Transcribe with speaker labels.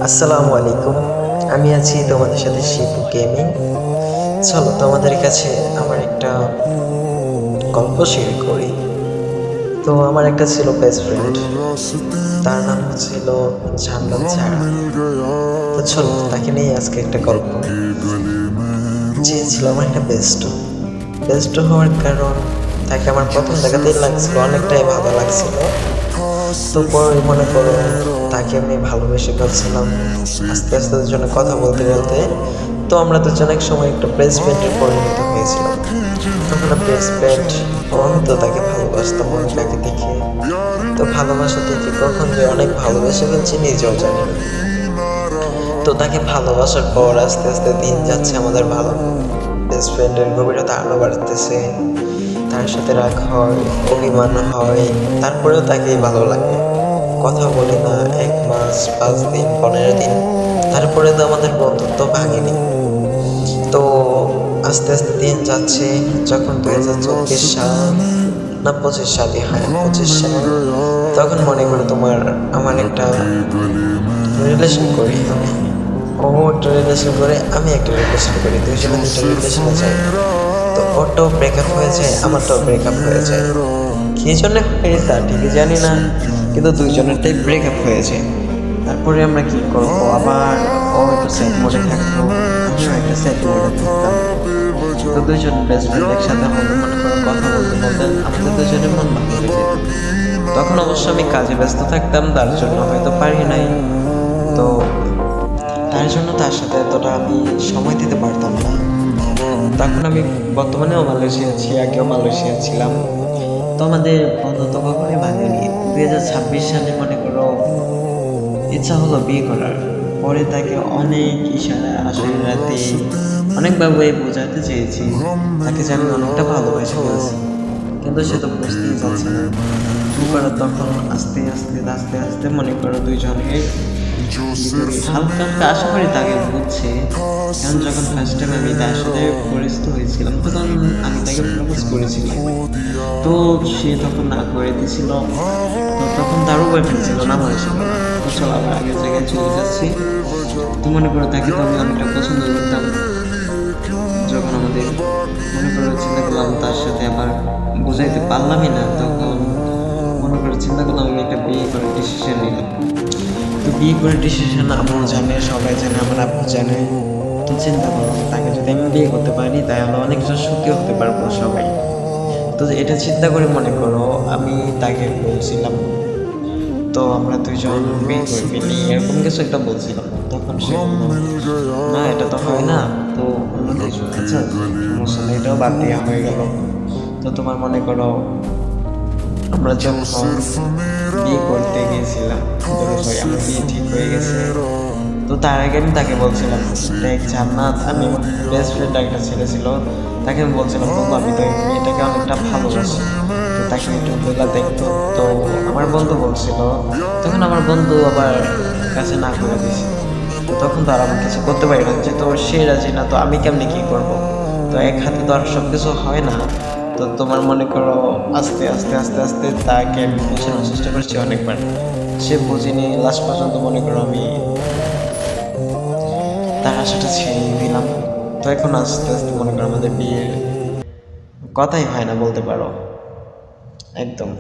Speaker 1: আসসালামু আলাইকুম। আমি আছি তোমাদের সাথে শিপু গেমিং। চলো তোমাদের কাছে আমার একটা গল্প শেয়ার করি। তো আমার একটা ছিল বেস্ট ফ্রেন্ড, তার নাম ছিল জান্নাত ছাড়া। তো চলো তাকে নিয়ে আজকে একটা গল্প। যে ছিল আমার একটা বেস্ট হওয়ার কারণ, তাকে আমার প্রথম দেখাতেই লাগছিল, অনেকটাই ভালো লাগছিল। তো পরে মনে করো তাকে আমি ভালোবেসে ফেলছিলাম আস্তে আস্তে দুজনে কথা বলতে বলতে। তো আমরা দুজন এক সময় একটা বেস্ট ফ্রেন্ডে পরিণত হয়েছিলাম। তখন বেস্ট ফ্রেন্ড, আমি তো তাকে ভালোবাসতাম অনেকটাকে দেখে। তো ভালোবাসা দেখে কখন যে অনেক ভালোবেসে ফেলছি নিজেও জানি না। তো তাকে ভালোবাসার পর আস্তে আস্তে দিন যাচ্ছে, আমাদের ভালো বেস্ট ফ্রেন্ডের গভীরতা আরও বাড়তেছে। তার সাথে রাগ হয়, অভিমান হয়, তারপরেও তাকেই ভালো লাগে। কথা বলি না 1 মাস, 5 দিন, 15 দিন, তারপরে তো আমাদের বন্ধুত্ব ভাঙেনি। তো আস্তে আস্তে দিন যাচ্ছে, যখন 2024 সাল না 25 সালে, হ্যাঁ 25 সাল, তখন মনে করো আমার একটা রিলেশন করি আমি। ও একটা রিলেশন করে, আমি একটা রিলেশন করি, দুইজনে দুটো রিলেশনে যাই। তো ওরটাও ব্রেকআপ হয়ে যায়, আমারটাও ব্রেকআপ হয়ে যায়। কী জন্য হয় তা ঠিকই জানি না, কিন্তু দুইজনেরটাই ব্রেকআপ হয়ে যায়। তারপরে আমরা কি করবো, আবার ও একটু স্যাড মোডে থাকতো, আমিও একটা স্যাড মোডে থাকতাম। তো দুইজন বেস্ট ফ্রেন্ড একসাথে হলে মনে করো কথা বলতে বলতে আমাদের দুজনের মন ভালো হয়ে যেত। তখন অবশ্য আমি কাজে ব্যস্ত থাকতাম, তার জন্য হয়তো পারি নাই। তো তার জন্য তার সাথে এতটা আমি সময় দিতে পারতাম না। তখন আমি বর্তমানেও মালয়েশিয়া আছি, আগেও মালয়েশিয়া ছিলাম। তো আমাদের বন্ধুত্ব কখনোই ভাঙেনি। 2026 সালে মনে করো ইচ্ছা হলো বিয়ে করার। পরে তাকে অনেক ইশারা, আসলে রাতে অনেকভাবে বোঝাতে চেয়েছি তাকে যে আমি অনেকটা ভালোবেসে ফেলছি, কিন্তু সে তো বুঝতেই চাচ্ছে না। কি করার, তখন আস্তে আস্তে আস্তে আস্তে মনে করো দুইজনে হালকা হালকা আশা করি তাকে বুঝছে। কারণ যখন ফার্স্ট টাইম আমি তার সাথে পরিচিত হয়েছিলাম, তখন আমি তাকে প্রপোজ করেছিলাম। তো সে তখন না করে দিয়েছিল। তো তখন তারও বয়ফ্রেন্ড ছিল না, আমার ছিল না। তো চলো আবার আগের জায়গায় চলে যাচ্ছি। তো মনে করো তাকে তো আমি অনেকটা পছন্দ করতাম। যখন আমাদের মনে করো চিন্তা করলাম তার সাথে আবার বুঝাইতে পারলামই না, তখন মনে করে চিন্তা করলাম আমি একটা বিয়ে করার ডিসিশন নিলাম। তো বিয়ে করার ডিসিশন আম্মু জানে, সবাই জানে, আমার আব্বু জানে। তো চিন্তা করলাম তাকে যদি আমি বিয়ে করতে পারি তাহলে অনেকটা সুখী হতে পারবো সবাই। তো এটা চিন্তা করে মনে করো আমি তাকে বলছিলাম, তো আমরা দুইজন বিয়ে করে ফেলি, এরকম কিছু একটা বলছিলাম। তখন সে না এটা তো হয় না, তো অন্য কিছু, আচ্ছা সমস্যা নেই, এটাও বাদ দেওয়া হয়ে গেল। তো তোমার মনে করো আমরা যখন বিয়ে করতে গিয়েছিলাম, সরি আমার বিয়ে ঠিক হয়ে গেছে। তো তার আগে আমি তাকে বলছিলাম, দেখ জান্নাত, আমি আমার বেস্ট ফ্রেন্ড একটা ছেলে ছিল, তাকে আমি বলছিলাম বন্ধু আমি তো এই মেয়েটাকে অনেকটা ভালোবাসি, তো তাকে একটু বলে দেখতো। তো আমার বন্ধু বলছিল, তখন আমার বন্ধু আবার কাছে না করে দিয়েছে। তো তখন তো আর আমি কিছু করতে পারি না, যে তো সে রাজি না, তো আমি কেমনি কী করবো। তো এক হাতে তো আর সব কিছু হয় না। তো তোমার মনে করো আস্তে আস্তে আস্তে আস্তে তাকে আমি বোঝানোর চেষ্টা করছি অনেকবার, সে বুঝিনি। লাস্ট পর্যন্ত মনে করো আমি তার আশাটা ছেড়ে দিলাম। তো এখন আস্তে আস্তে মনে করো আমাদের বিয়ের কথাই হয় না বলতে পারো, একদম।